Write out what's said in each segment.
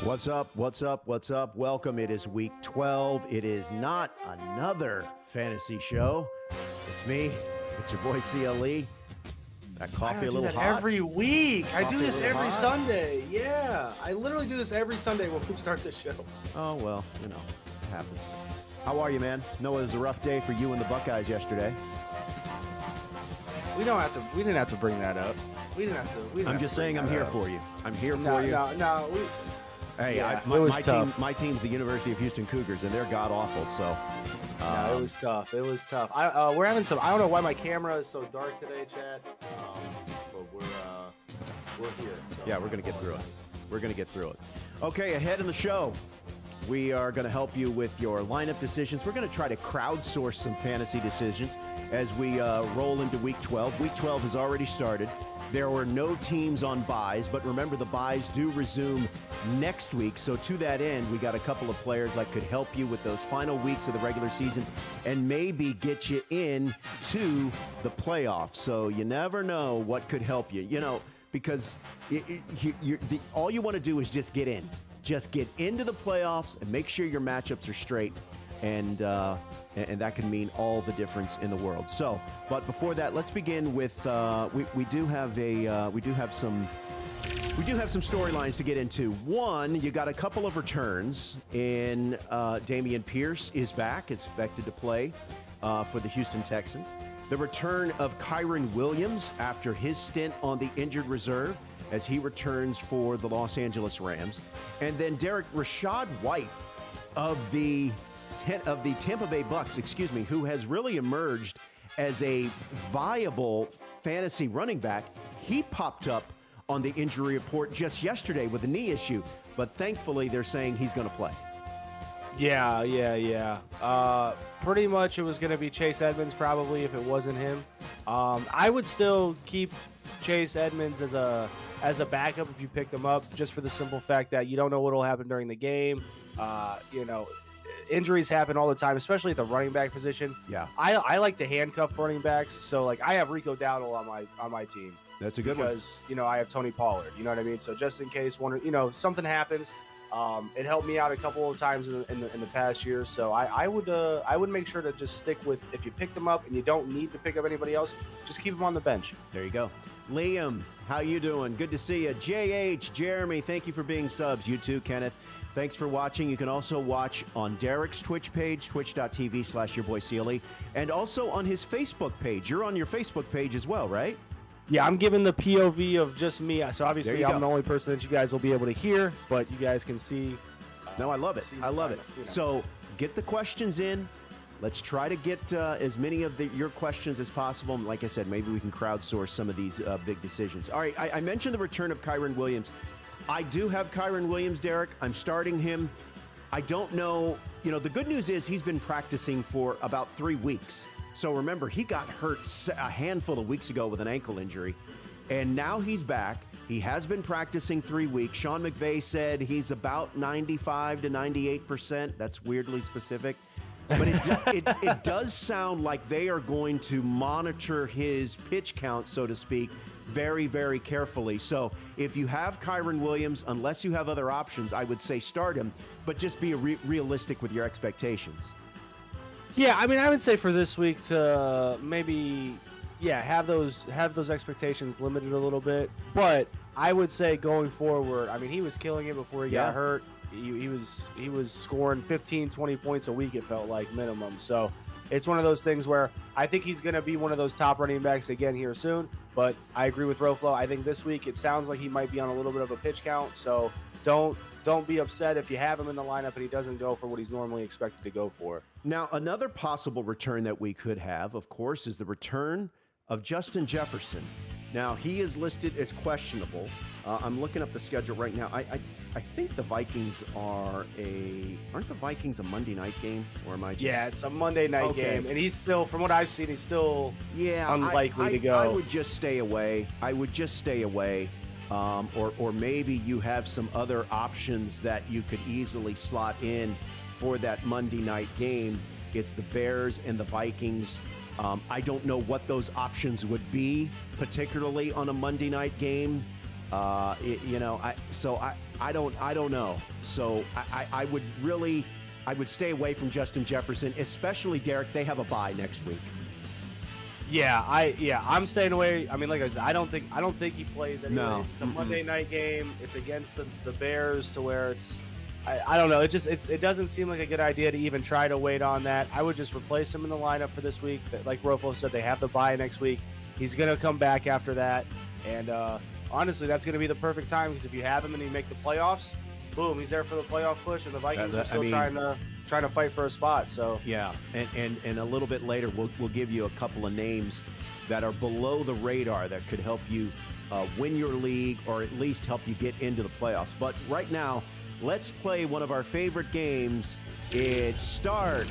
What's up? What's up? What's up? Welcome. It is week 12. It is not another fantasy show. It's me. It's your boy CLE. That coffee a little hot? Every week. I do this every hot? Sunday. Yeah. I literally do this every Sunday when we start the show. Oh, well, you know, it happens. How are you, man? No, it was a rough day for you and the Buckeyes yesterday. We didn't have to bring that up. We didn't have to. I'm just saying I'm here for you. I'm here for you. No. Hey, Yeah, my team's the University of Houston Cougars, and they're god-awful, so. It was tough. It was tough. We're having some. I don't know why my camera is so dark today, Chad. But we're here. So. Yeah, we're gonna get through it. We're gonna get through it. Okay, ahead in the show, we are gonna help you with your lineup decisions. We're gonna try to crowdsource some fantasy decisions as we roll into Week 12. Week 12 has already started. There were no teams on buys, but remember the buys do resume next week. So to that end, we got a couple of players that could help you with those final weeks of the regular season and maybe get you in to the playoffs. So you never know what could help you, because all you want to do is just get in. Just get into the playoffs and make sure your matchups are straight. And that can mean all the difference in the world. So, but before that, let's begin with we do have some storylines to get into. One, you got a couple of returns in Dameon Pierce is back, expected to play for the Houston Texans. The return of Kyren Williams after his stint on the injured reserve as he returns for the Los Angeles Rams, and then Rashad White of the Tampa Bay Bucks, who has really emerged as a viable fantasy running back. He popped up on the injury report just yesterday with a knee issue, but thankfully they're saying he's going to play. Yeah. Pretty much it was going to be Chase Edmonds probably if it wasn't him. I would still keep Chase Edmonds as a backup if you picked him up, just for the simple fact that you don't know what will happen during the game. Injuries happen all the time, especially at the running back position. Yeah, I like to handcuff running backs, so like I have Rico Dowdle on my team. That's a good one because I have Tony Pollard. You know what I mean? So just in case something happens, it helped me out a couple of times in the past year. So I would make sure to just stick with, if you pick them up and you don't need to pick up anybody else, just keep them on the bench. There you go. Liam, how you doing? Good to see you. JH, Jeremy, thank you for being subs. You too, Kenneth. Thanks for watching. You can also watch on Derek's Twitch page, twitch.tv/yourboyCLE, and also on his Facebook page. You're on your Facebook page as well, right? Yeah, I'm giving the POV of just me. So obviously I'm the only person that you guys will be able to hear, but you guys can see. No, I love it. I love it. So get the questions in. Let's try to get as many of your questions as possible. And like I said, maybe we can crowdsource some of these big decisions. All right, I mentioned the return of Kyren Williams. I do have Kyren Williams, Derek. I'm starting him. I don't know. The good news is he's been practicing for about 3 weeks. So remember, he got hurt a handful of weeks ago with an ankle injury, and now he's back. He has been practicing 3 weeks. Sean McVay said he's about 95 to 98%. That's weirdly specific. But it does sound like they are going to monitor his pitch count, so to speak, very, very carefully. So if you have Kyren Williams, unless you have other options, I would say start him, but just be realistic with your expectations. Yeah, I mean, I would say for this week to maybe, have those expectations limited a little bit. But I would say going forward, I mean, he was killing it before he got hurt. He was scoring 15, 20 points a week, it felt like, minimum. So it's one of those things where I think he's going to be one of those top running backs again here soon. But I agree with Roflo. I think this week it sounds like he might be on a little bit of a pitch count. So don't be upset if you have him in the lineup and he doesn't go for what he's normally expected to go for. Now, another possible return that we could have, of course, is the return of Justin Jefferson. Now, he is listed as questionable. I'm looking up the schedule right now. I think the Vikings aren't the Vikings a Monday night game? Or am I just... Yeah, it's a Monday night game. And he's still, from what I've seen, he's still unlikely to go. I would just stay away. Or maybe you have some other options that you could easily slot in for that Monday night game. It's the Bears and the Vikings. I don't know what those options would be, particularly on a Monday night game. I don't know. So I would stay away from Justin Jefferson, especially Derek. They have a bye next week. I'm staying away. I mean, like I said, I don't think he plays anyway. No. It's a Monday night game. It's against the Bears, to where it's I don't know. It doesn't seem like a good idea to even try to wait on that. I would just replace him in the lineup for this week. Like Rofo said, they have the bye next week. He's gonna come back after that, and honestly, that's gonna be the perfect time, because if you have him and you make the playoffs, boom, he's there for the playoff push, and the Vikings are still trying to fight for a spot. So yeah, and a little bit later we'll give you a couple of names that are below the radar that could help you win your league, or at least help you get into the playoffs. But right now, let's play one of our favorite games. It's start,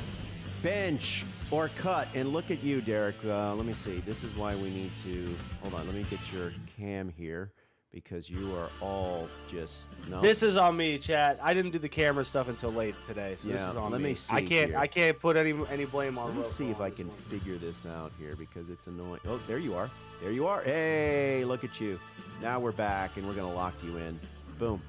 bench, or cut. And look at you, Derek. Let me see. This is why we need to hold on. Let me get your cam here, because you are all just no. This is on me, chat. I didn't do the camera stuff until late today, so this is on me. Let me see. I can't put any blame on. Let me see if I can figure this out here, because it's annoying. Oh, there you are. There you are. Hey, look at you. Now we're back, and we're gonna lock you in. Boom.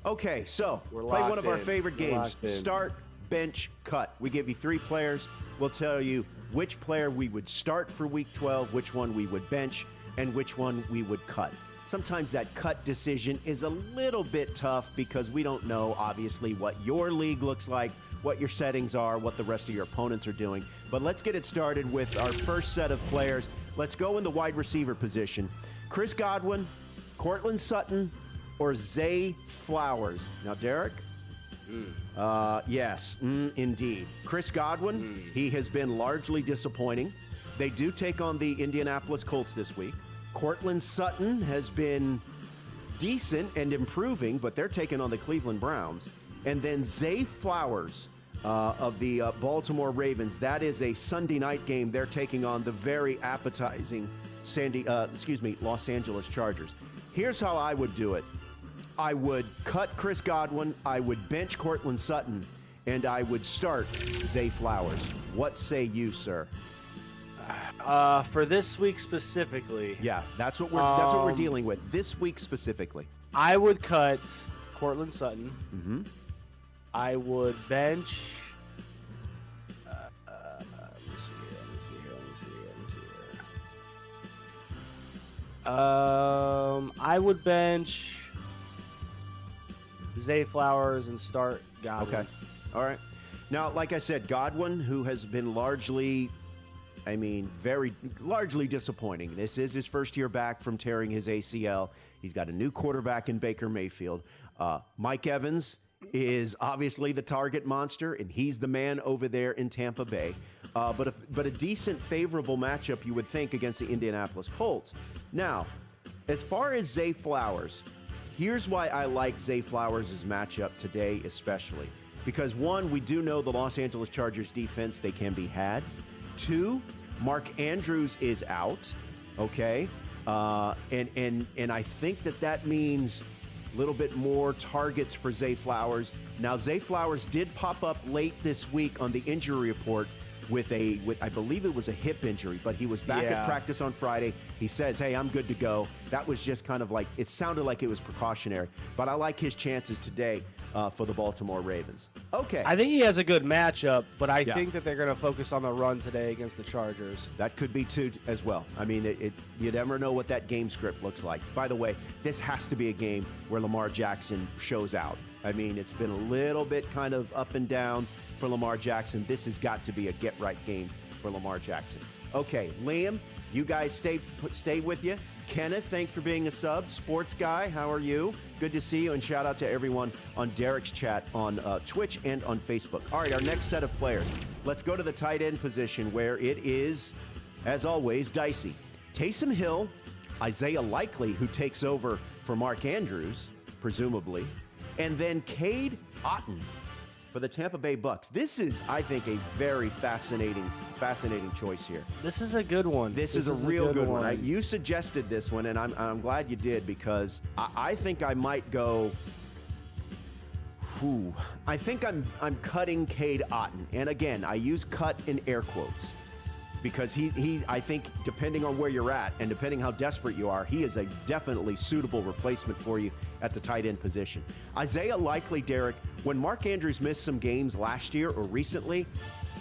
Okay, so play one of our favorite games. Start, bench, cut. We give you 3 players. We'll tell you which player we would start for Week 12, which one we would bench, and which one we would cut. Sometimes that cut decision is a little bit tough, because we don't know, obviously, what your league looks like, what your settings are, what the rest of your opponents are doing. But let's get it started with our first set of players. Let's go in the wide receiver position. Chris Godwin, Courtland Sutton, or Zay Flowers. Now, Derek? Yes, indeed. Chris Godwin, he has been largely disappointing. They do take on the Indianapolis Colts this week. Courtland Sutton has been decent and improving, but they're taking on the Cleveland Browns. And then Zay Flowers of the Baltimore Ravens. That is a Sunday night game. They're taking on the very appetizing Los Angeles Chargers. Here's how I would do it. I would cut Chris Godwin, I would bench Courtland Sutton, and I would start Zay Flowers. What say you, sir? For this week specifically. Yeah, that's what we're dealing with this week specifically. I would cut Courtland Sutton. Mm-hmm. I would bench. Let me see here. I would bench Zay Flowers and start Godwin. Okay. All right. Now, like I said, Godwin, who has been largely disappointing. This is his first year back from tearing his ACL. He's got a new quarterback in Baker Mayfield. Mike Evans is obviously the target monster, and he's the man over there in Tampa Bay. But a decent, favorable matchup, you would think, against the Indianapolis Colts. Now, as far as Zay Flowers, here's why I like Zay Flowers' matchup today especially. Because, 1, we do know the Los Angeles Chargers defense, they can be had. 2, Mark Andrews is out, okay? And I think that means a little bit more targets for Zay Flowers. Now, Zay Flowers did pop up late this week on the injury report with I believe it was a hip injury, but he was back at practice on Friday. He says, hey, I'm good to go. That was just kind of like, it sounded like it was precautionary, but I like his chances today for the Baltimore Ravens. Okay. I think he has a good matchup, but I think that they're going to focus on the run today against the Chargers. That could be too as well. I mean, you never know what that game script looks like. By the way, this has to be a game where Lamar Jackson shows out. I mean, it's been a little bit kind of up and down for Lamar Jackson. This has got to be a get-right game for Lamar Jackson. Okay, Liam, you guys stay with you. Kenneth, thanks for being a sub. Sports guy, how are you? Good to see you, and shout out to everyone on Derek's chat on Twitch and on Facebook. All right, our next set of players. Let's go to the tight end position, where it is, as always, dicey. Taysom Hill, Isaiah Likely, who takes over for Mark Andrews, presumably, and then Cade Otton for the Tampa Bay Bucks. This is, I think, a very fascinating choice here. This is a good one. This is a real good one. You suggested this one, and I'm glad you did, because I think I might go. I think I'm cutting Cade Otton, and again, I use "cut" in air quotes. because I think, depending on where you're at and depending how desperate you are, he is a definitely suitable replacement for you at the tight end position. Isaiah Likely, Derek, when Mark Andrews missed some games last year or recently,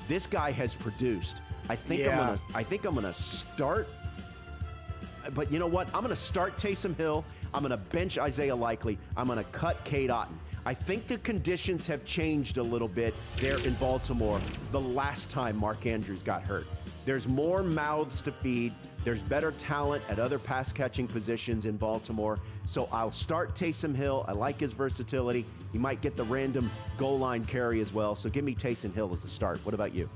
this guy has produced. I think I'm gonna start. But you know what? I'm gonna start Taysom Hill. I'm gonna bench Isaiah Likely. I'm gonna cut Cade Otton. I think the conditions have changed a little bit there in Baltimore the last time Mark Andrews got hurt. There's more mouths to feed. There's better talent at other pass-catching positions in Baltimore. So I'll start Taysom Hill. I like his versatility. He might get the random goal line carry as well. So give me Taysom Hill as a start. What about you?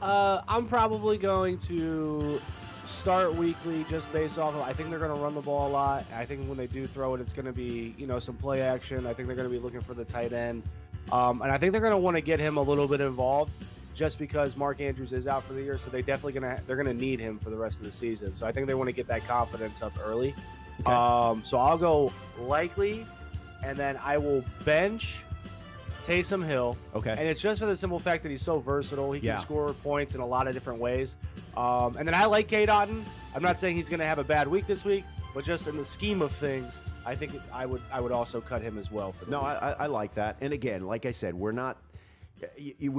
I'm probably going to start weekly just based off of, I think they're going to run the ball a lot. I think when they do throw it, it's going to be, some play action. I think they're going to be looking for the tight end. And I think they're going to want to get him a little bit involved just because Mark Andrews is out for the year. So they're going to need him for the rest of the season. So I think they want to get that confidence up early. Okay. So I'll go Likely, and then I will bench Taysom Hill. Okay. And it's just for the simple fact that he's so versatile. He can score points in a lot of different ways. And then I like Cade Otton. I'm not saying he's going to have a bad week this week, but just in the scheme of things, I think I would also cut him as well. For the week. I like that. And again, like I said, we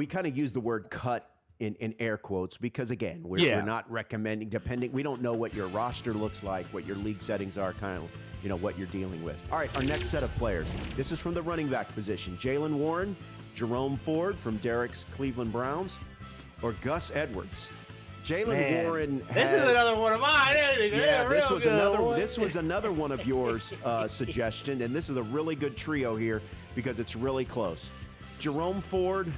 kind of use the word cut in air quotes because, again, we're not recommending, we don't know what your roster looks like, what your league settings are, kind of, what you're dealing with. All right, our next set of players. This is from the running back position. Jaylen Warren, Jerome Ford from Derek's Cleveland Browns, or Gus Edwards. Jaylen Warren. This is another one of mine. This was another one of yours suggestion, and this is a really good trio here because it's really close. Jerome Ford.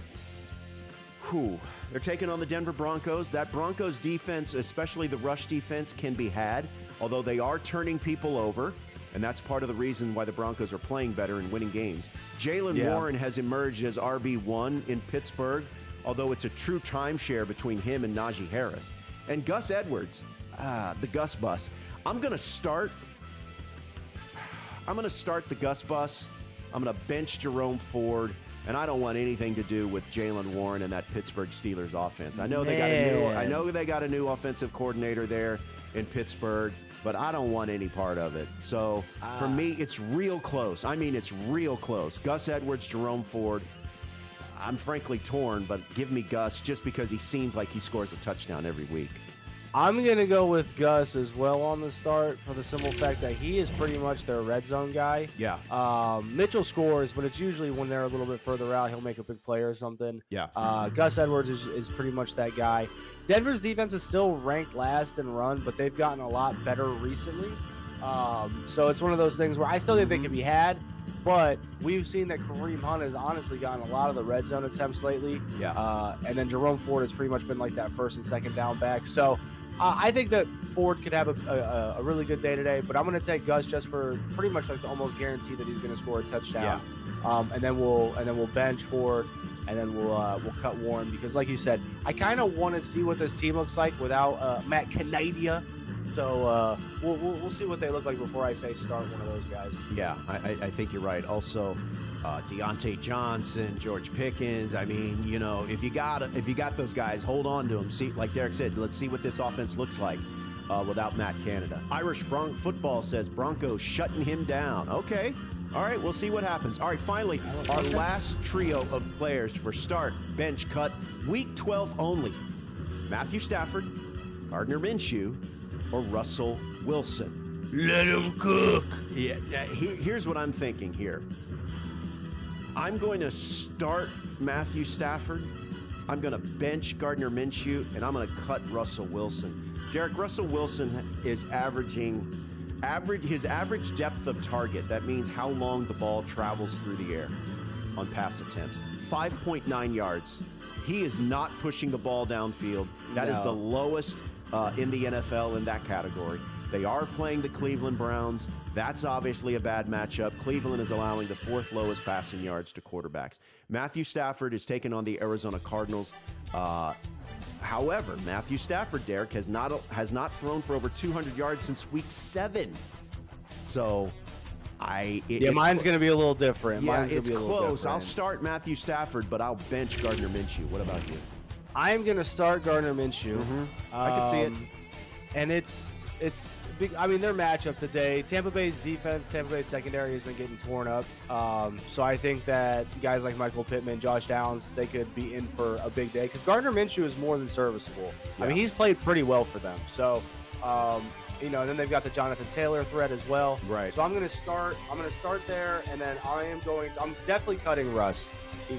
They're taking on the Denver Broncos. That Broncos defense, especially the rush defense, can be had, although they are turning people over, and that's part of the reason why the Broncos are playing better and winning games. Jaylen Warren has emerged as RB1 in Pittsburgh, although it's a true timeshare between him and Najee Harris. And Gus Edwards, the Gus bus. I'm going to start the Gus bus. I'm going to bench Jerome Ford. And I don't want anything to do with Jaylen Warren and that Pittsburgh Steelers offense. I know they got a new offensive coordinator there in Pittsburgh, but I don't want any part of it. So for me, it's real close. I mean, it's real close. Gus Edwards, Jerome Ford. I'm frankly torn, but give me Gus just because he seems like he scores a touchdown every week. I'm going to go with Gus as well on the start for the simple fact that he is pretty much their red zone guy. Yeah. Mitchell scores, but it's usually when they're a little bit further out, he'll make a big play or something. Yeah. Gus Edwards is pretty much that guy. Denver's defense is still ranked last in run, but they've gotten a lot better recently. So it's one of those things where I still think they can be had, but we've seen that Kareem Hunt has honestly gotten a lot of the red zone attempts lately. Yeah. And then Jerome Ford has pretty much been like that first and second down back. So I think that Ford could have a really good day today, but I'm going to take Gus just for pretty much like the almost guarantee that he's going to score a touchdown. Yeah. And then we'll bench Ford, and then we'll cut Warren because, like you said, I kind of want to see what this team looks like without Matt Canada. So we'll see what they look like before I say start one of those guys. Yeah, I think you're right. Also, Deontay Johnson, George Pickens. I mean, if you got those guys, hold on to them. See, like Derek said, let's see what this offense looks like without Matt Canada. Irish Football says Broncos shutting him down. Okay. All right, we'll see what happens. All right, finally, our last trio of players for start, bench, cut, week 12 only. Matthew Stafford, Gardner Minshew, or Russell Wilson. Let him cook. Yeah, here's what I'm thinking here. I'm going to start Matthew Stafford. I'm going to bench Gardner Minshew, and I'm going to cut Russell Wilson. Derek, Russell Wilson is his average depth of target. That means how long the ball travels through the air on pass attempts. 5.9 yards. He is not pushing the ball downfield. That is the lowest in the NFL in that category. They are playing the Cleveland Browns. That's obviously a bad matchup. Cleveland is allowing the fourth lowest passing yards to quarterbacks. Matthew Stafford is taking on the Arizona Cardinals. However, Matthew Stafford, Derek, has not thrown for over 200 yards since week 7. So mine's going to be a little different. Yeah, it's close. I'll start Matthew Stafford, but I'll bench Gardner Minshew. What about you? I'm going to start Gardner Minshew. I can see it. And it's big. I mean, their matchup today, Tampa Bay's defense, Tampa Bay's secondary has been getting torn up. So I think that guys like Michael Pittman, Josh Downs, they could be in for a big day because Gardner Minshew is more than serviceable. Yeah. I mean, he's played pretty well for them. So, and then they've got the Jonathan Taylor threat as well. Right. So I'm going to start there, and then I'm definitely cutting Russ.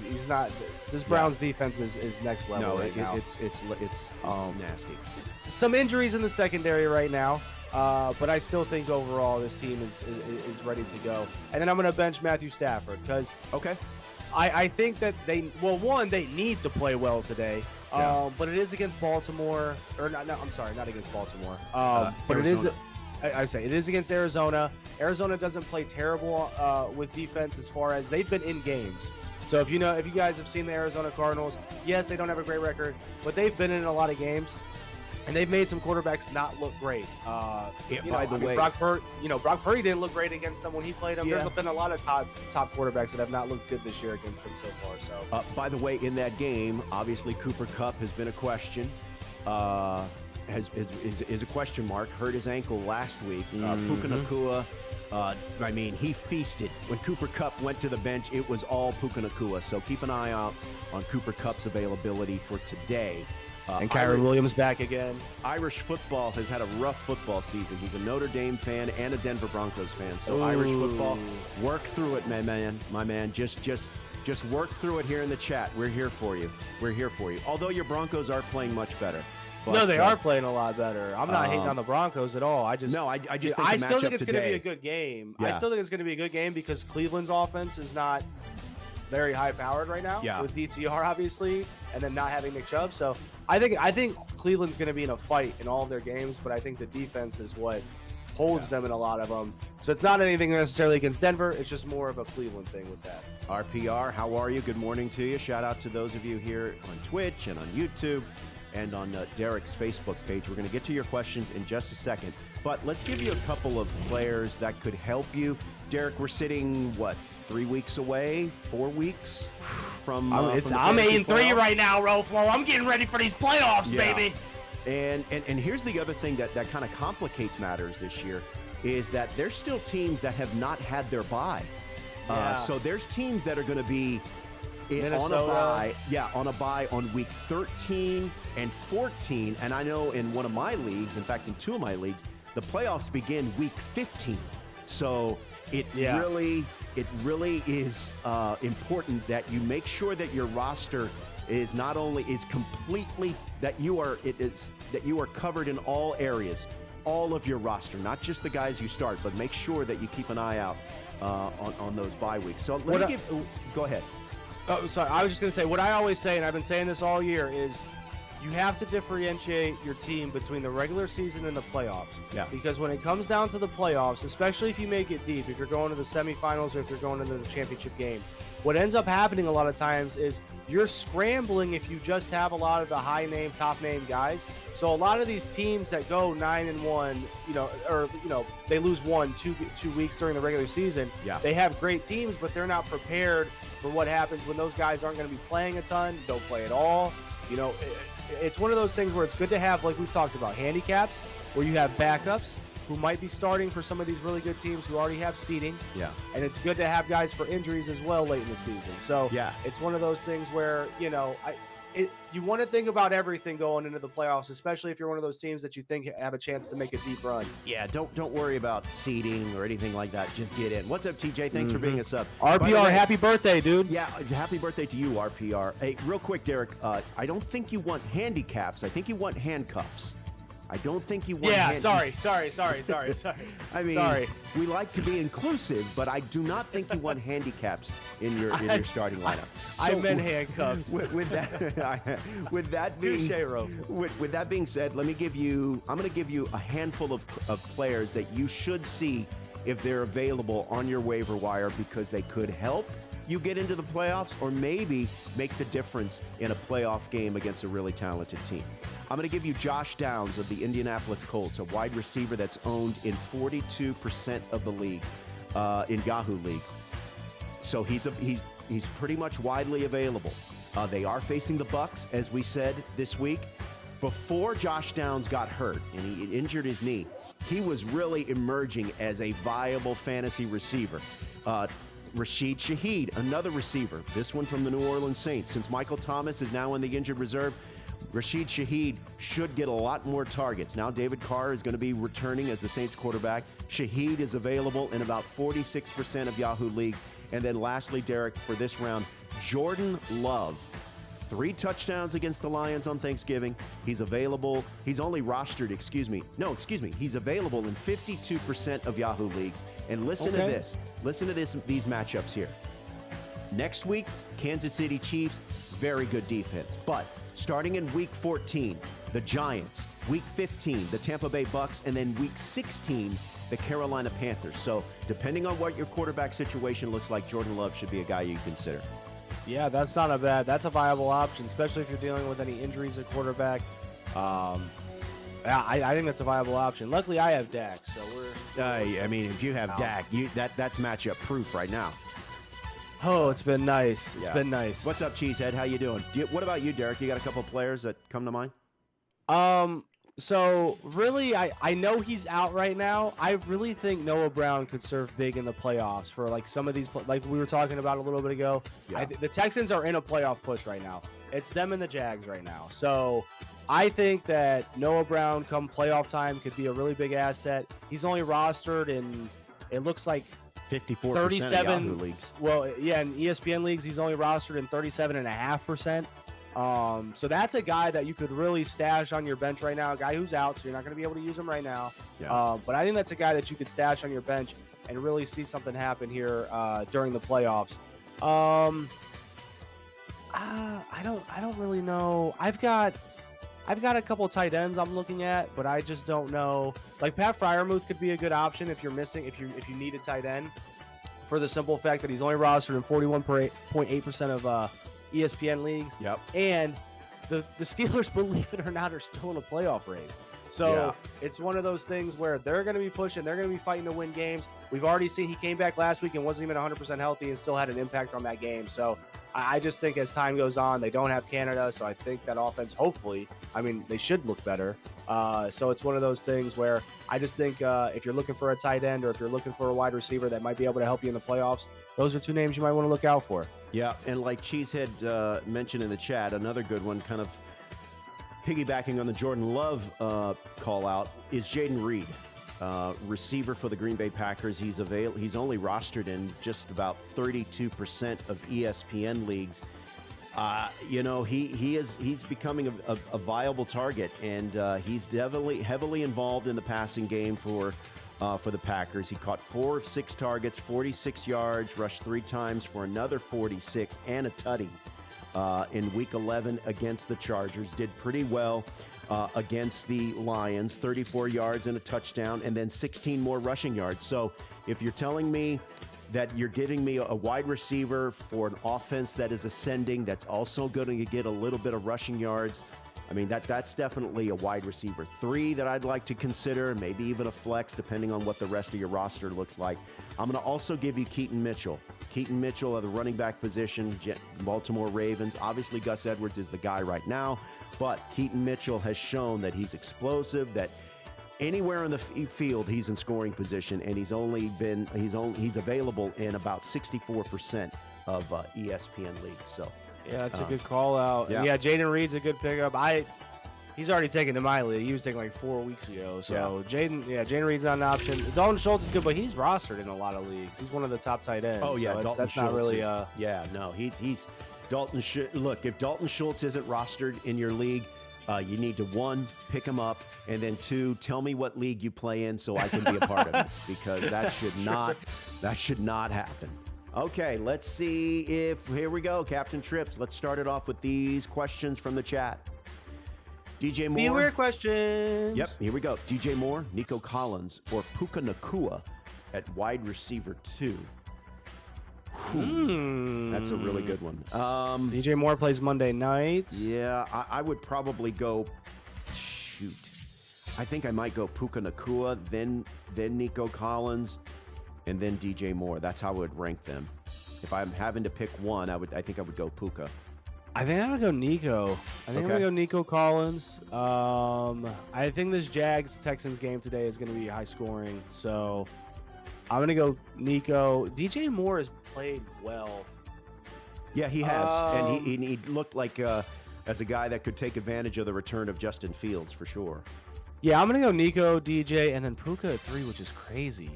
He's not. This Browns defense is next level now. It's nasty. Some injuries in the secondary right now, but I still think overall this team is ready to go. And then I'm going to bench Matthew Stafford because I think that they need to play well today. But it is against Baltimore, or not against Baltimore. But Arizona. It is against Arizona. Arizona doesn't play terrible with defense as far as they've been in games. So if you guys have seen the Arizona Cardinals, yes, they don't have a great record, but they've been in a lot of games, and they've made some quarterbacks not look great. Brock Purdy didn't look great against them when he played them. Yeah. There's been a lot of top quarterbacks that have not looked good this year against them so far. So, by the way, in that game, obviously Cooper Kupp has been a question. Is a question mark. Hurt his ankle last week. Puka Nacua. He feasted. When Cooper Kupp went to the bench, it was all Puka Nacua. So keep an eye out on Cooper Kupp's availability for today. And Kyron Williams back again. Irish football has had a rough football season. He's a Notre Dame fan and a Denver Broncos fan. So Irish football, work through it, my man. Just work through it here in the chat. We're here for you. Although your Broncos are playing much better. But, no, they are playing a lot better. I'm not hating on the Broncos at all. I still think it's going to be a good game. Yeah. I still think it's going to be a good game because Cleveland's offense is not very high powered right now with DTR obviously, and then not having Nick Chubb. So I think Cleveland's going to be in a fight in all of their games, but I think the defense is what holds them in a lot of them. So it's not anything necessarily against Denver. It's just more of a Cleveland thing with that. RPR, how are you? Good morning to you. Shout out to those of you here on Twitch and on YouTube and on Derek's Facebook page. We're going to get to your questions in just a second, but let's give you a couple of players that could help you. Derek, we're sitting, 3 weeks away, 4 weeks from I'm 8-3 right now, Roflo. I'm getting ready for these playoffs, baby. And here's the other thing that kind of complicates matters this year is that there's still teams that have not had their bye. So there's teams that are going to be on a bye on week 13 and 14. And I know in one of my leagues, in fact, in two of my leagues, the playoffs begin week 15. So it really is important that you make sure that your roster is completely that you are covered in all areas, all of your roster, not just the guys you start, but make sure that you keep an eye out on those bye weeks. So go ahead. Oh, sorry. I was just going to say what I always say, and I've been saying this all year, is you have to differentiate your team between the regular season and the playoffs. Yeah. Because when it comes down to the playoffs, especially if you make it deep, if you're going to the semifinals or if you're going into the championship game, what ends up happening a lot of times is you're scrambling if you just have a lot of the high-name, top-name guys. So a lot of these teams that go 9-1, they lose 2 weeks during the regular season. Yeah. They have great teams, but they're not prepared for what happens when those guys aren't going to be playing a ton, don't play at all. It's one of those things where it's good to have, like we've talked about, handicaps where you have backups who might be starting for some of these really good teams who already have seeding. Yeah. And it's good to have guys for injuries as well late in the season. So it's one of those things where, you want to think about everything going into the playoffs, especially if you're one of those teams that you think have a chance to make a deep run. Yeah, don't worry about seeding or anything like that. Just get in. What's up, TJ? Thanks for being a sub. RPR, happy birthday, dude. Yeah, happy birthday to you, RPR. Hey, real quick, Derek, I don't think you want handicaps. I think you want handcuffs. I don't think you want sorry. I mean, sorry. We like to be inclusive, but I do not think you want handicaps in your starting lineup. I meant handcuffs. With that being said, I'm going to give you a handful of players that you should see if they're available on your waiver wire because they could help you get into the playoffs or maybe make the difference in a playoff game against a really talented team. I'm going to give you Josh Downs of the Indianapolis Colts, a wide receiver that's owned in 42% of the league, in Yahoo leagues. So he's pretty much widely available. They are facing the Bucks, as we said this week. Before Josh Downs got hurt and he injured his knee, he was really emerging as a viable fantasy receiver. Rashid Shaheed, another receiver, this one from the New Orleans Saints. Since Michael Thomas is now in the injured reserve, Rashid Shaheed should get a lot more targets. Now David Carr is going to be returning as the Saints quarterback. Shaheed is available in about 46% of Yahoo leagues. And then lastly, Derek, for this round, Jordan Love. 3 touchdowns against the Lions on Thanksgiving. He's available. He's only rostered, He's available in 52% of Yahoo leagues. And listen to this. Listen to these matchups here. Next week, Kansas City Chiefs, very good defense. But starting in week 14, the Giants. Week 15, the Tampa Bay Bucks. And then week 16, the Carolina Panthers. So depending on what your quarterback situation looks like, Jordan Love should be a guy you consider. Yeah, that's a viable option, especially if you're dealing with any injuries at quarterback. Yeah, I think that's a viable option. Luckily, I have Dak, so we're. I mean, if you have Dak, that's matchup proof right now. Oh, it's been nice. It's been nice. What's up, Cheesehead? How you doing? What about you, Derek? You got a couple of players that come to mind? So really, I know he's out right now. I really think Noah Brown could serve big in the playoffs for like some of these, like we were talking about a little bit ago. Yeah. The Texans are in a playoff push right now. It's them and the Jags right now. So I think that Noah Brown come playoff time could be a really big asset. He's only rostered in, it looks like 54% 37 of Yahoo leagues. Well, yeah, in ESPN leagues, he's only rostered in 37.5%. So that's a guy that you could really stash on your bench right now, a guy who's out, so you're not going to be able to use him right now. Yeah. But I think that's a guy that you could stash on your bench and really see something happen here during the playoffs. I don't really know. I've got a couple tight ends I'm looking at, but I just don't know. Like Pat Freiermuth could be a good option if you need a tight end, for the simple fact that he's only rostered in 41.8% of ESPN leagues. Yep. And the Steelers, believe it or not, are still in a playoff race. So it's one of those things where they're going to be pushing, they're going to be fighting to win games. We've already seen he came back last week and wasn't even 100% healthy and still had an impact on that game. So I just think as time goes on, they don't have Canada, so I think that offense, hopefully, I mean, they should look better. So it's one of those things where I just think if you're looking for a tight end or if you're looking for a wide receiver that might be able to help you in the playoffs, those are 2 names you might want to look out for. Yeah, and like Cheesehead mentioned in the chat, another good one, kind of piggybacking on the Jordan Love call out, is Jaden Reed, receiver for the Green Bay Packers. He's only rostered in just about 32% of ESPN leagues. He's becoming a viable target, and he's definitely heavily involved in the passing game for the Packers. He caught 4 of 6 targets, 46 yards, rushed 3 times for another 46 and a tutty in Week 11 against the Chargers. Did pretty well against the Lions, 34 yards and a touchdown, and then 16 more rushing yards. So if you're telling me that you're getting me a wide receiver for an offense that is ascending, that's also going to get a little bit of rushing yards, I mean, that's definitely a wide receiver 3 that I'd like to consider, maybe even a flex, depending on what the rest of your roster looks like. I'm going to also give you Keaton Mitchell. Keaton Mitchell at the running back position, Baltimore Ravens. Obviously, Gus Edwards is the guy right now, but Keaton Mitchell has shown that he's explosive, that anywhere in the field he's in scoring position, and he's available in about 64% of ESPN leagues. So. Yeah, that's a good call out. Yeah, Jaden Reed's a good pickup. He's already taken to my league. He was taken like 4 weeks ago. So Jaden Reed's not an option. Dalton Schultz is good, but he's rostered in a lot of leagues. He's one of the top tight ends. Oh yeah, so that's not really. He's Dalton. Look, if Dalton Schultz isn't rostered in your league, you need to 1, pick him up, and then 2, tell me what league you play in so I can be a part of it, because that should not happen. Okay, let's see if, here we go, Captain Trips. Let's start it off with these questions from the chat. DJ Moore. Beware questions. Yep, here we go. DJ Moore, Nico Collins, or Puka Nacua at wide receiver 2. That's a really good one. DJ Moore plays Monday nights. Yeah, I would probably go, I think I might go Puka Nacua, then Nico Collins, and then DJ Moore. That's how I would rank them. If I'm having to pick one, I think I would go Puka. I think I'm gonna go Nico. I'm gonna go Nico Collins. I think this Jags Texans game today is gonna be high scoring, so I'm gonna go Nico. DJ Moore has played well. Yeah, he has, and he looked like as a guy that could take advantage of the return of Justin Fields for sure. Yeah, I'm gonna go Nico, DJ, and then Puka at 3, which is crazy.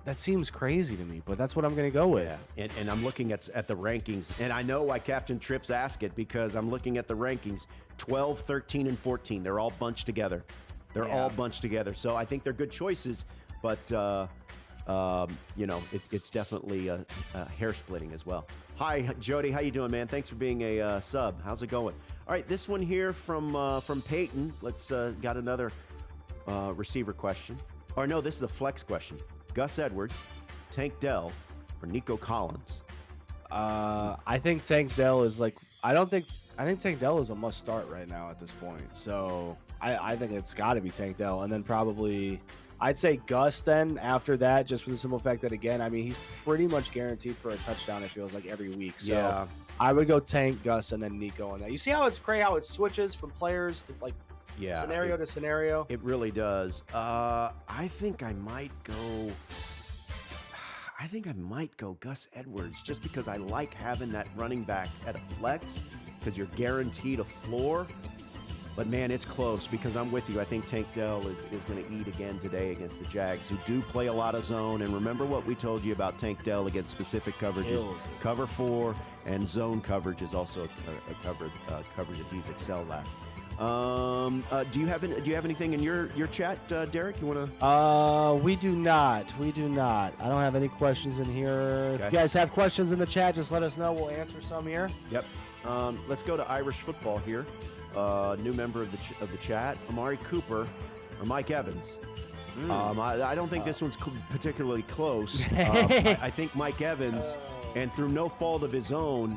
That seems crazy to me, but that's what I'm going to go with. Yeah. And I'm looking at the rankings, and I know why Captain Trips asked it because I'm looking at the rankings, 12, 13, and 14. They're all bunched together. All bunched together. So I think they're good choices, but, it's definitely a hair splitting as well. Hi, Jody. How you doing, man? Thanks for being a sub. How's it going? All right, this one here from Peyton. Let's got another receiver question. Or no, this is the flex question. Gus Edwards, Tank Dell, or Nico Collins? I think Tank Dell is I think Tank Dell is a must start right now at this point. So I think it's got to be Tank Dell, and then probably I'd say Gus then after that, just for the simple fact that again, I mean he's pretty much guaranteed for a touchdown. It feels like every week. So yeah. I would go Tank, Gus, and then Nico on that. You see how it's crazy how it switches from players to scenario to scenario? It really does. I think I might go Gus Edwards just because I like having that running back at a flex because you're guaranteed a floor. But, man, it's close because I'm with you. I think Tank Dell is going to eat again today against the Jags, who do play a lot of zone. And remember what we told you about Tank Dell against specific coverages. Cover 4 and zone coverage is also a coverage that he's excelled at. Do you have anything in your chat, Derek? You want to? We do not. I don't have any questions in here. Okay. If you guys have questions in the chat, just let us know. We'll answer some here. Yep. Let's go to Irish football here. New member of the chat, Amari Cooper or Mike Evans. I don't think this one's particularly close. I think Mike Evans, and through no fault of his own,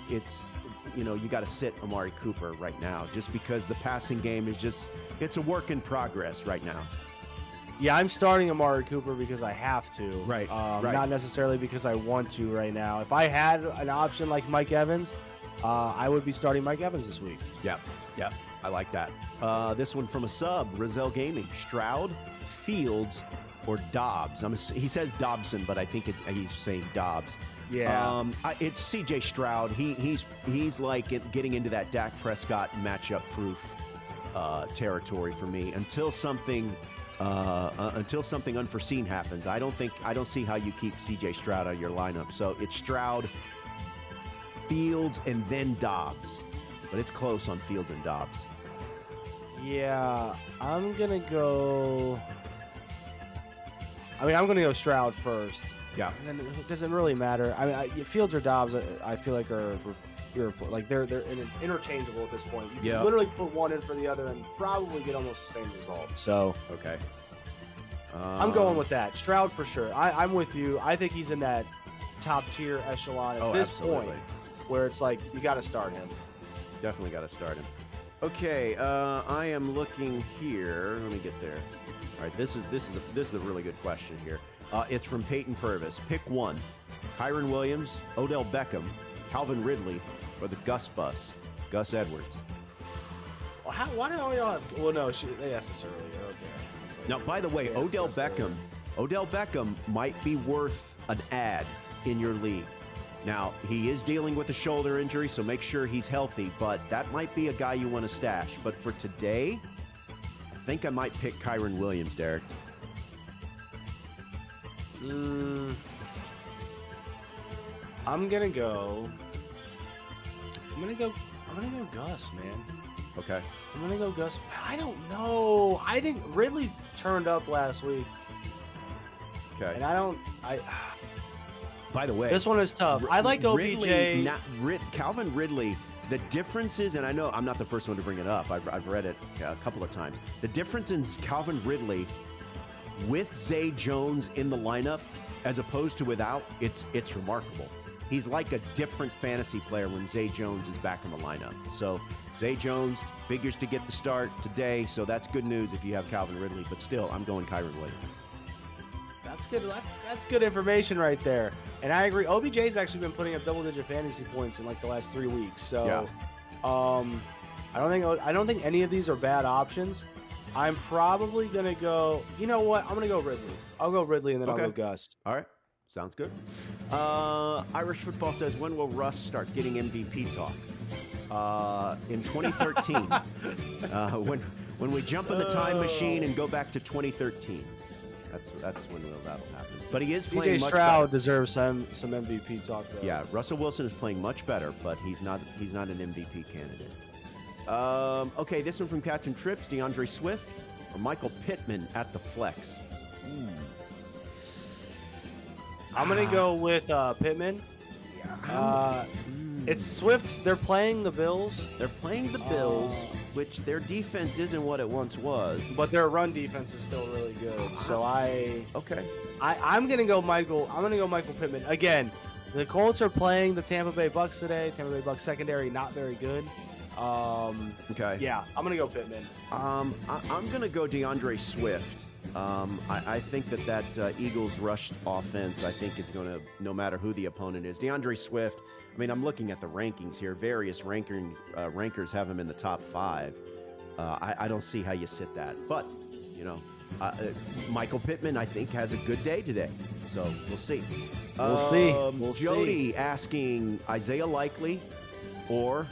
it's. You got to sit Amari Cooper right now just because the passing game is it's a work in progress right now. Yeah, I'm starting Amari Cooper because I have to. Right. Not necessarily because I want to right now. If I had an option like Mike Evans, I would be starting Mike Evans this week. Yep. I like that. This one from a sub, Rizal Gaming. Stroud, Fields, or Dobbs? He says Dobson, but I think he's saying Dobbs. Yeah. It's C.J. Stroud. He's like getting into that Dak Prescott matchup-proof territory for me until something unforeseen happens. I don't see how you keep C.J. Stroud out of your lineup. So it's Stroud, Fields, and then Dobbs. But it's close on Fields and Dobbs. Yeah, I'm gonna go Stroud first. Yeah, and then it doesn't really matter. I mean, Fields or Dobbs, I feel like they're interchangeable at this point. You can literally put one in for the other and probably get almost the same result. So okay, I'm going with that. Stroud for sure. I'm with you. I think he's in that top tier echelon at this point, where it's like you got to start him. Definitely got to start him. Okay, I am looking here. Let me get there. All right, this is a really good question here. It's from Peyton Purvis. Pick one: Kyron Williams, Odell Beckham, Calvin Ridley, or the Gus Bus, Gus Edwards. Well, why do all y'all have? Well, no, they asked this earlier. Okay. Now, by the way, Odell Beckham might be worth an ad in your league. Now, he is dealing with a shoulder injury, so make sure he's healthy, but that might be a guy you want to stash. But for today, I think I might pick Kyron Williams, Derek. I'm gonna go Gus, man. Okay. I'm gonna go Gus. I don't know. I think Ridley turned up last week. Okay. And by the way, this one is tough. I like OBJ. Calvin Ridley. The difference is, and I know I'm not the first one to bring it up. I've read it a couple of times. The difference in Calvin Ridley with Zay Jones in the lineup as opposed to without, it's remarkable. He's like a different fantasy player when Zay Jones is back in the lineup. So Zay Jones figures to get the start today, so that's good news if you have Calvin Ridley. But still, I'm going Kyron Williams. That's good. That's good information right there. And I agree. OBJ's actually been putting up double-digit fantasy points in like the last 3 weeks. So, I don't think any of these are bad options. I'm probably gonna go. You know what? I'm gonna go Ridley. I'll go Ridley, and then I'll go Gus. All right. Sounds good. Irish Football says, when will Russ start getting MVP talk? In 2013. When we jump in the time machine and go back to 2013. That's when that'll happen. But he is playing CJ much Stroud better. deserves some MVP talk, though. Yeah, Russell Wilson is playing much better, but he's not an MVP candidate. Okay, this one from Captain Trips, DeAndre Swift or Michael Pittman at the flex. I'm gonna go with Pittman. It's Swift. They're playing the Bills. They're playing the Bills, which their defense isn't what it once was. But their run defense is still really good. So Okay. I'm gonna go Michael. I'm gonna go Michael Pittman again. The Colts are playing the Tampa Bay Bucks today. Tampa Bay Bucks secondary not very good. Okay. Yeah, I'm gonna go Pittman. I'm gonna go DeAndre Swift. I think that Eagles rush offense, I think it's going to, no matter who the opponent is. DeAndre Swift, I mean, I'm looking at the rankings here. Various rankers have him in the top 5. I don't see how you sit that. But, Michael Pittman, I think, has a good day today. So we'll see. We'll see. Jody asking Isaiah Likely or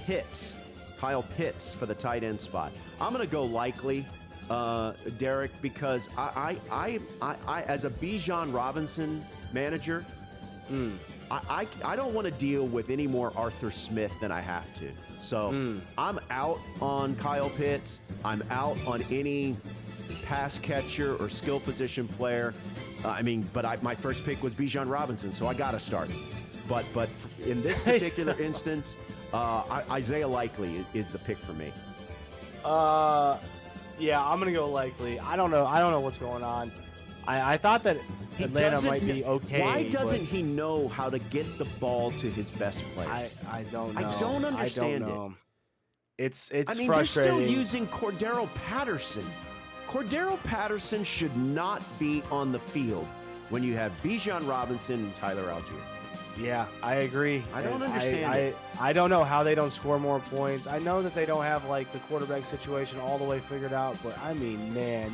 Pitts, Kyle Pitts for the tight end spot. I'm going to go Likely. Derek, because I as a Bijan Robinson manager, I don't want to deal with any more Arthur Smith than I have to. So I'm out on Kyle Pitts. I'm out on any pass catcher or skill position player. But my first pick was Bijan Robinson, so I got to start him. But in this particular instance, Isaiah Likely is the pick for me. Yeah, I'm gonna go Likely. I don't know what's going on. I thought that Atlanta might be okay. Why doesn't he know how to get the ball to his best players? I don't know. I don't understand it. It's frustrating. They're still using Cordero Patterson. Cordero Patterson should not be on the field when you have Bijan Robinson and Tyler Algier. Yeah, I agree. I don't understand it. I don't know how they don't score more points. I know that they don't have like the quarterback situation all the way figured out, but I mean, man,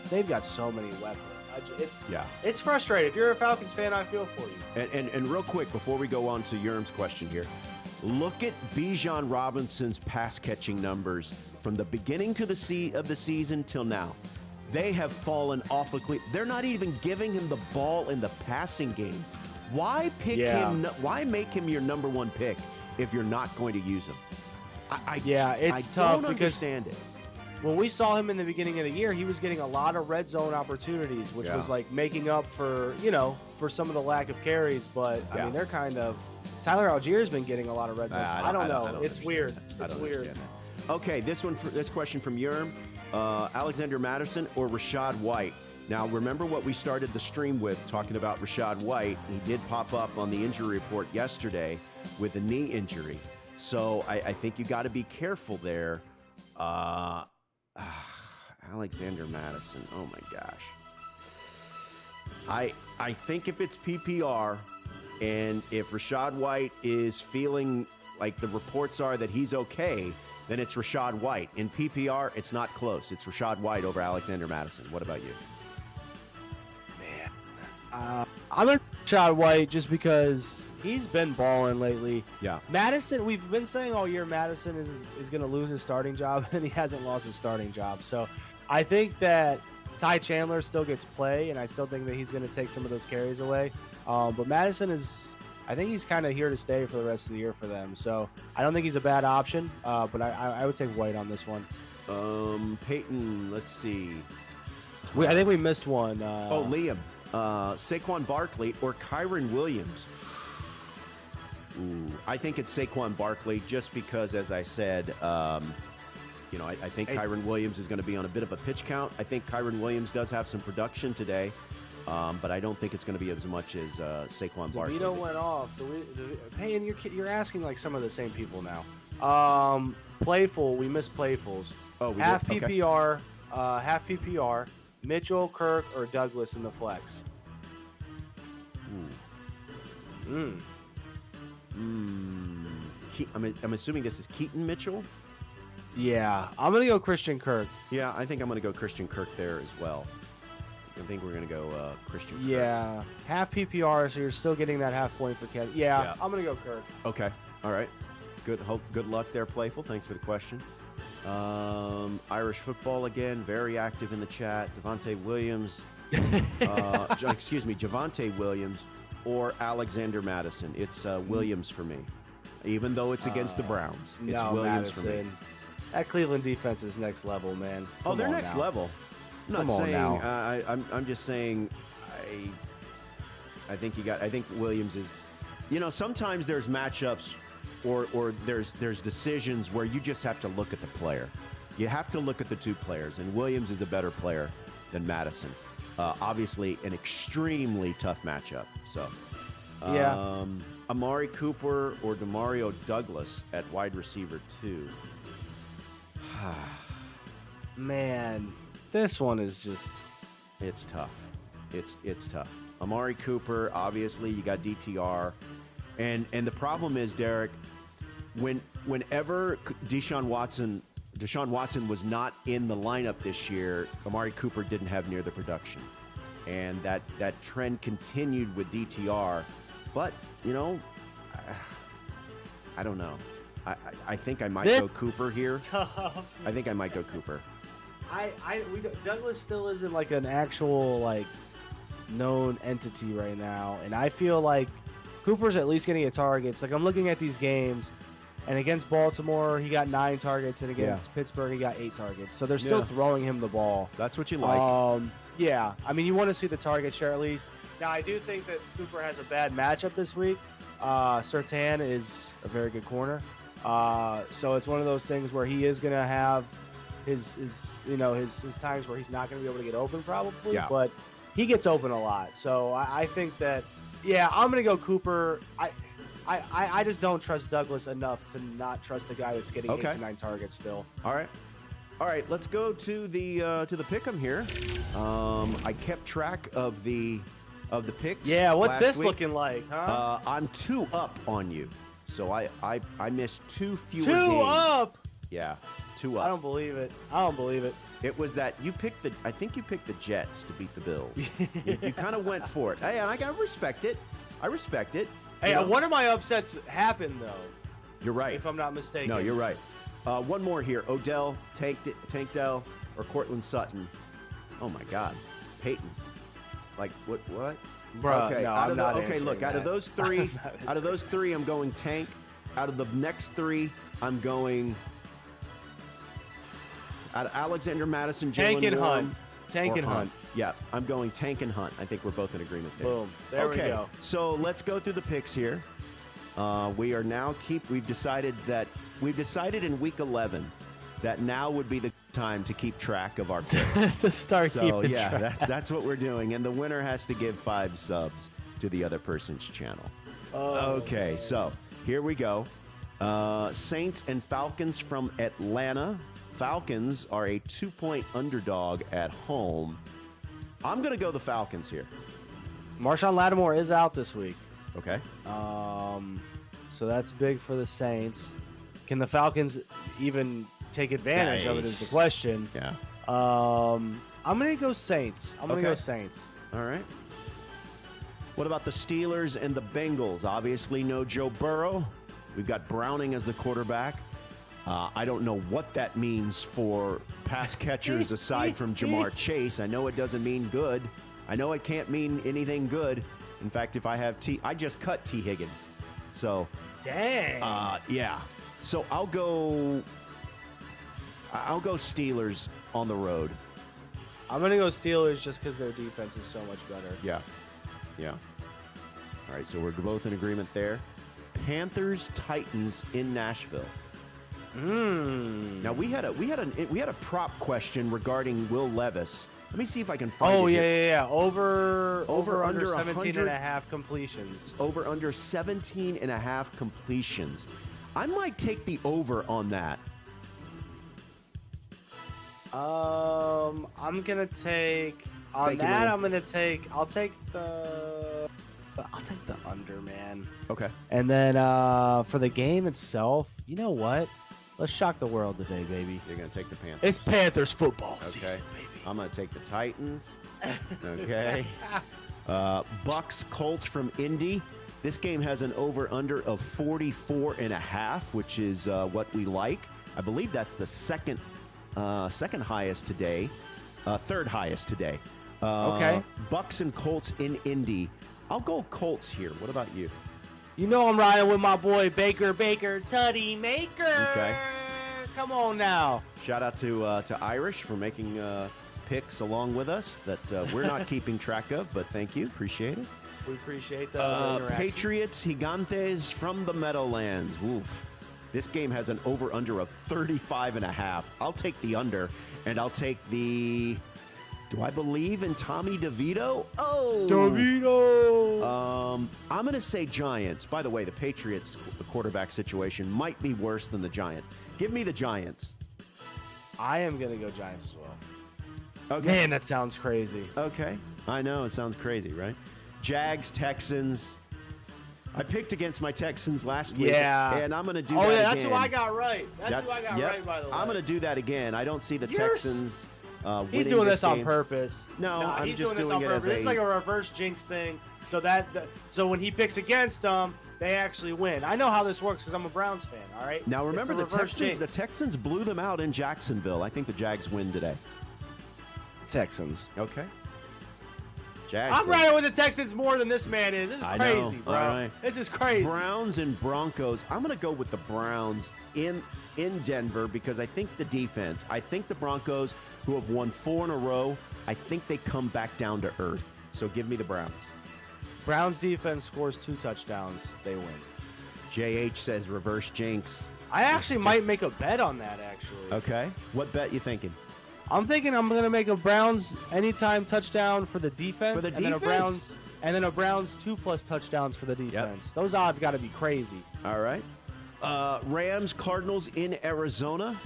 they've got so many weapons. It's frustrating. If you're a Falcons fan, I feel for you. And real quick before we go on to Yerm's question here, look at Bijan Robinson's pass catching numbers from the beginning to of the season till now. They have fallen awfully. They're not even giving him the ball in the passing game. Why pick him? Why make him your number 1 pick if you're not going to use him? It's I tough don't understand it. When we saw him in the beginning of the year, he was getting a lot of red zone opportunities, which was like making up for some of the lack of carries. But I mean, they're kind of Tyler Allgeier's been getting a lot of red zones. I don't know. It's weird. It's weird. Okay, this question from Yerm, Alexander Madison or Rashad White. Now, remember what we started the stream with, talking about Rashad White. He did pop up on the injury report yesterday with a knee injury. So I think you got to be careful there. Alexander Madison, oh my gosh. I think if it's PPR and if Rashad White is feeling like the reports are that he's okay, then it's Rashad White. In PPR, it's not close. It's Rashad White over Alexander Madison. What about you? I'm going to Rashad White just because he's been balling lately. Yeah. Madison, we've been saying all year Madison is going to lose his starting job, and he hasn't lost his starting job. So I think that Ty Chandler still gets play, and I still think that he's going to take some of those carries away. But Madison I think he's kind of here to stay for the rest of the year for them. So I don't think he's a bad option, but I would take White on this one. Peyton, let's see. I think we missed one. Liam. Saquon Barkley or Kyren Williams? Ooh, I think it's Saquon Barkley just because, as I said, I think Kyren Williams is going to be on a bit of a pitch count. I think Kyren Williams does have some production today, but I don't think it's going to be as much as Saquon Barkley. DeVito went off. Hey, and you're asking like some of the same people now. Playful, we missed Playfuls. Oh, we half did? Okay. PPR, half PPR. Mitchell, Kirk, or Douglas in the flex? I'm assuming this is Keaton Mitchell. Yeah, I'm gonna go Christian Kirk. Yeah, I think I'm going to go Christian Kirk there as well. I think we're going to go Christian Kirk. Yeah, half PPR, so you're still getting that half point for Ken. Yeah, I'm gonna go Kirk. Okay. All right. Good luck there, Playful. Thanks for the question. Irish football again, very active in the chat. Javonte Williams, Javonte Williams or Alexander Madison. It's Williams for me, even though it's against the Browns. It's No, Williams Madison. for me. That Cleveland defense is next level, man. Oh, Come they're on next now. level. I'm Come not on saying. now. I'm just saying. I think I think Williams is. Sometimes there's matchups, or there's decisions where you just have to look at the player. You have to look at the two players, and Williams is a better player than Madison. Obviously, an extremely tough matchup. So, Yeah. Amari Cooper or Demario Douglas at wide receiver 2. Man, this one is just. It's tough. It's tough. Amari Cooper, obviously, you got DTR, and the problem is, Derek, whenever Deshaun Watson was not in the lineup this year, Amari Cooper didn't have near the production, and that trend continued with DTR. But I don't know. I think I might go Cooper here. Tough. I think I might go Cooper. Douglas still isn't like an actual known entity right now, and I feel like Cooper's at least getting targets. Like I'm looking at these games, and against Baltimore he got 9 targets, and against Pittsburgh he got 8 targets. So they're still throwing him the ball. That's what you like. Yeah, I mean you want to see the target share at least. Now I do think that Cooper has a bad matchup this week. Surtain is a very good corner, so it's one of those things where he is going to have his times where he's not going to be able to get open probably, but he gets open a lot. So I think that, I'm going to go Cooper. I just don't trust Douglas enough to not trust a guy that's getting 8 to 9 targets still. All right. Let's go to the pick'em here. I kept track of the picks. Yeah, what's last this week. looking like, huh? I'm 2 up on you, so I missed 2 fewer 2 games. up. Yeah, 2 up. I don't believe it. It was that I think you picked the Jets to beat the Bills. you kind of went for it. Hey, and I respect it. Hey, one of my upsets happened though. You're right. If I'm not mistaken. No, you're right. One more here. Odell, Tankdell, or Cortland Sutton. Oh my God, Peyton. Like what? Bruh, okay, no, I'm not answering look, out of that. those three, I'm going Tank. Out of the next 3, I'm going out of Alexander Madison, Tank Jalen and Warren, Hunt. Tank or and Hunt. Yeah, I'm going Tank and Hunt. I think we're both in agreement there. Boom. There we go. So let's go through the picks here. We are now we've decided in week 11 that now would be the time to keep track of our picks. To start So keeping yeah, track. that's what we're doing, and the winner has to give 5 subs to the other person's channel. Okay, so here we go. Saints and Falcons from Atlanta. Falcons are a 2-point underdog at home. I'm going to go the Falcons here. Marshawn Lattimore is out this week. Okay. So that's big for the Saints. Can the Falcons even take advantage of it is the question. Yeah. I'm going to go Saints. I'm going to Okay. go Saints. All right. What about the Steelers and the Bengals? Obviously, no Joe Burrow. We've got Browning as the quarterback. I don't know what that means for pass catchers aside from Jamar Chase. I know it doesn't mean good. I know it can't mean anything good. In fact, if I have I just cut T. Higgins. So, Dang. yeah. So I'll go Steelers on the road. I'm going to go Steelers just because their defense is so much better. Yeah. All right, so we're both in agreement there. Panthers Titans in Nashville. Now we had a prop question regarding Will Levis. Let me see if I can find it. Yeah. Over under 17 100 and a half completions. Over under 17 and a half completions. I might take the over on that. I'm gonna take on Take it that. in. I'm gonna take. I'll take the. But I'll take the under, man. Okay. And then for the game itself, you know what? Let's shock the world today, baby. You're going to take the Panthers. It's Panthers football Okay. season, baby. I'm going to take the Titans. Okay. Bucks Colts from Indy. This game has an over-under of 44.5, which is what we like. I believe that's the second highest today. Third highest today. Okay. Bucks and Colts in Indy. I'll go Colts here. What about you? You know I'm riding with my boy Baker Tutty Maker. Okay. Come on now. Shout out to Irish for making picks along with us that we're not keeping track of, but thank you. Appreciate it. We appreciate the interaction. Patriots Gigantes from the Meadowlands. Oof. This game has an over-under of 35.5. I'll take the under, and I'll take the... Do I believe in Tommy DeVito? Oh! DeVito! I'm going to say Giants. By the way, the Patriots quarterback situation might be worse than the Giants. Give me the Giants. I am going to go Giants as well. Okay. Man, that sounds crazy. Okay. I know, it sounds crazy, right? Jags, Texans. I picked against my Texans last week. Yeah. And I'm going to do that again. again. That's who I got right. That's who I got yep. right, by the way. I'm going to do that again. I don't see the Texans winning He's doing this on game. purpose. No, I'm he's just doing this doing on it purpose. as It's like a reverse jinx thing. So when he picks against them, they actually win. I know how this works because I'm a Browns fan. All right. Now remember the reverse Texans. jinx. The Texans blew them out in Jacksonville. I think the Jags win today. Texans. Okay. Jags. I'm riding with the Texans more than this man is. This is I crazy, know. bro. All right. This is crazy. Browns and Broncos. I'm going to go with the Browns in Denver because I think the defense. I think the Broncos, who have won 4 in a row, I think they come back down to earth. So give me the Browns. Browns defense scores 2 touchdowns. They win. JH says reverse jinx. I actually might make a bet on that, actually. Okay. What bet you thinking? I'm thinking I'm going to make a Browns anytime touchdown for the defense. For the and defense? Then a Browns 2+ touchdowns for the defense. Those odds got to be crazy. All right. Rams, Cardinals in Arizona.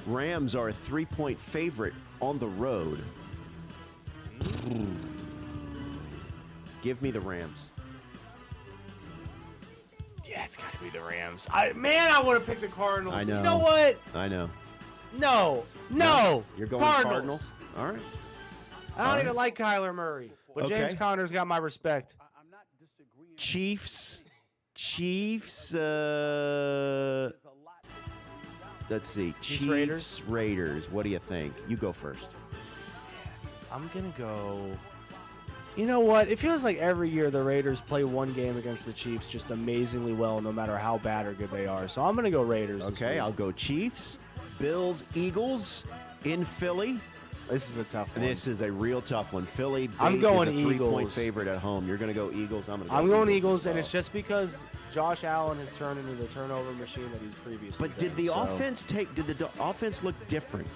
Rams are a 3-point favorite on the road. Give me the Rams. Yeah, it's got to be the Rams. I would have picked the Cardinals. I know. You know what? I know. No. You're going Cardinals? All right. I don't even like Kyler Murray. But Okay. James Conner's got my respect. Chiefs. Let's see. Chiefs, Raiders. What do you think? You go first. I'm going to go... You know what? It feels like every year the Raiders play one game against the Chiefs just amazingly well, no matter how bad or good they are. So I'm going to go Raiders. Okay, I'll go Chiefs. Bills, Eagles in Philly. This is a tough one. This is a real tough one. Philly I'm going is a 3-point Eagles. favorite at home. You're going to go Eagles. I'm going Eagles, Eagles, as and it's just because Josh Allen has turned into the turnover machine that he's previously But did been, the so. offense look different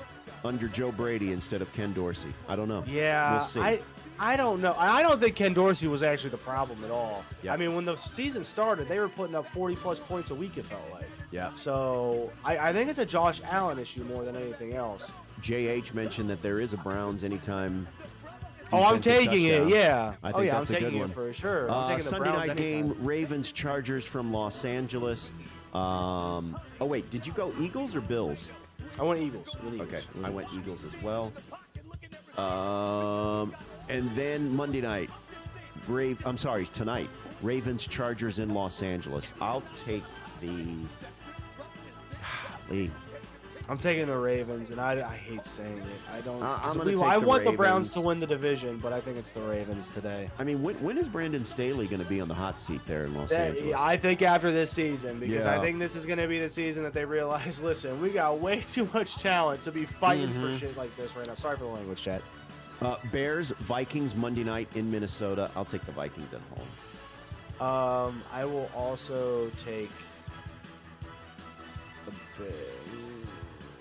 under Joe Brady instead of Ken Dorsey? I don't know. Yeah, We'll see. I don't know. I don't think Ken Dorsey was actually the problem at all. Yeah. I mean, when the season started, they were putting up 40-plus points a week, it felt like. Yeah. So I think it's a Josh Allen issue more than anything else. JH mentioned that there is a Browns anytime. Oh, I'm defensive taking touchdown. it, yeah. I think I'm that's a good taking one. it for sure. I'm taking the Sunday Browns night anytime. game, Ravens, Chargers from Los Angeles. Oh, wait, did you go Eagles or Bills? I went Eagles. Okay, I went Eagles as well. And then Monday night, tonight, Ravens, Chargers in Los Angeles. I'll take the... Lee. I'm taking the Ravens, and I hate saying it. I don't. I'm gonna take I the want the Ravens. Browns to win the division, but I think it's the Ravens today. I mean, when is Brandon Staley going to be on the hot seat there in Los Angeles? I think after this season, because Yeah. I think this is going to be the season that they realize, listen, we got way too much talent to be fighting Mm-hmm. for shit like this right now. Sorry for the language, chat. Bears, Vikings, Monday night in Minnesota. I'll take the Vikings at home. I will also take the.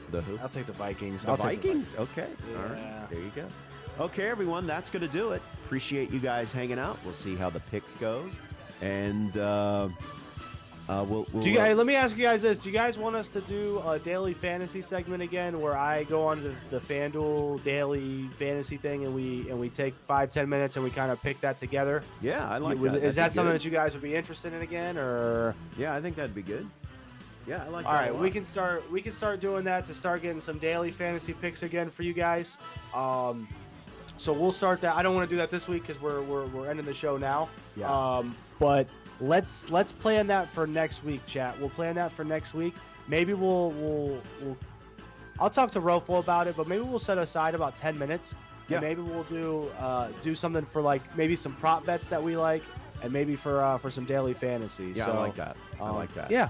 The who? I'll take the Vikings. The I'll take Vikings? Okay. Yeah. All right. There you go. Okay, everyone. That's going to do it. Appreciate you guys hanging out. We'll see how the picks goes. And Do you guys, let me ask you guys this: do you guys want us to do a daily fantasy segment again, where I go on to the FanDuel daily fantasy thing, and we take 5-10 minutes and we kind of pick that together? Yeah, I like that. Is that something good. that you guys would be interested in again, or? Yeah, I think that'd be good. Yeah, I like that. All right, a lot. we can start doing that to start getting some daily fantasy picks again for you guys. So we'll start that. I don't want to do that this week because we're ending the show now. Yeah. But let's plan that for next week, chat. We'll plan that for next week. Maybe we'll I'll talk to Rofo about it, but maybe we'll set aside about 10 minutes. Yeah. And maybe we'll do something for like maybe some prop bets that we like, and maybe for some daily fantasy. Yeah, so, I like that. I like that. Yeah.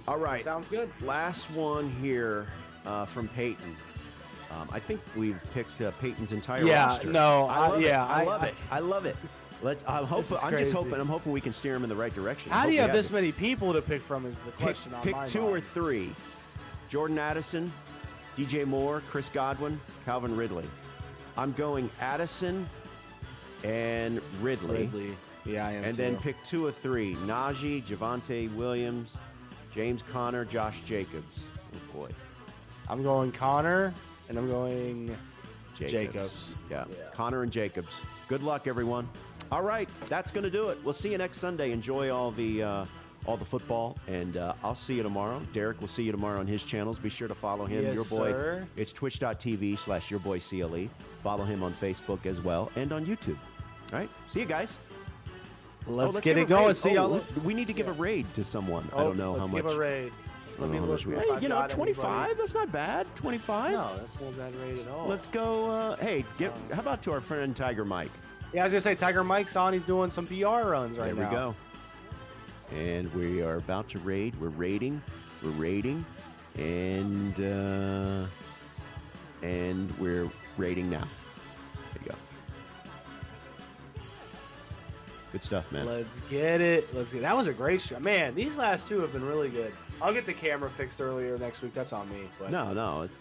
All right. Sounds good. Last one here from Peyton. I think we've picked Peyton's entire roster. No, I love I it. I love it. I'm hoping we can steer him in the right direction. How do you have this many people to pick from is the question on Pick my 2 mind. or 3. Jordan Addison, DJ Moore, Chris Godwin, Calvin Ridley. I'm going Addison and Ridley. Yeah, I am. And then pick 2 or 3. Najee, Javonte Williams, James Conner, Josh Jacobs. Oh boy. I'm going Connor, and I'm going Jacobs. Yeah, Connor and Jacobs. Good luck, everyone. All right, that's going to do it. We'll see you next Sunday. Enjoy all the football, and I'll see you tomorrow. Derek will see you tomorrow on his channels. Be sure to follow him. Yes, Your boy. sir. It's twitch.tv/yourboycle. Follow him on Facebook as well and on YouTube. All right, see you guys. Let's give get a it going. raid. See y'all. We need to give a raid to someone. I don't know how much. Let's give a raid. Let me look. Hey, 25? That's not bad. 25? No, that's not bad raid at all. Let's go. How about to our friend Tiger Mike? Yeah, I was gonna say Tiger Mike's on. He's doing some BR runs right now. There we go. And we are about to raid. We're raiding, and we're raiding now. There you go. Good stuff, man. Let's get it. That was a great show, man. These last two have been really good. I'll get the camera fixed earlier next week. That's on me. But No, it's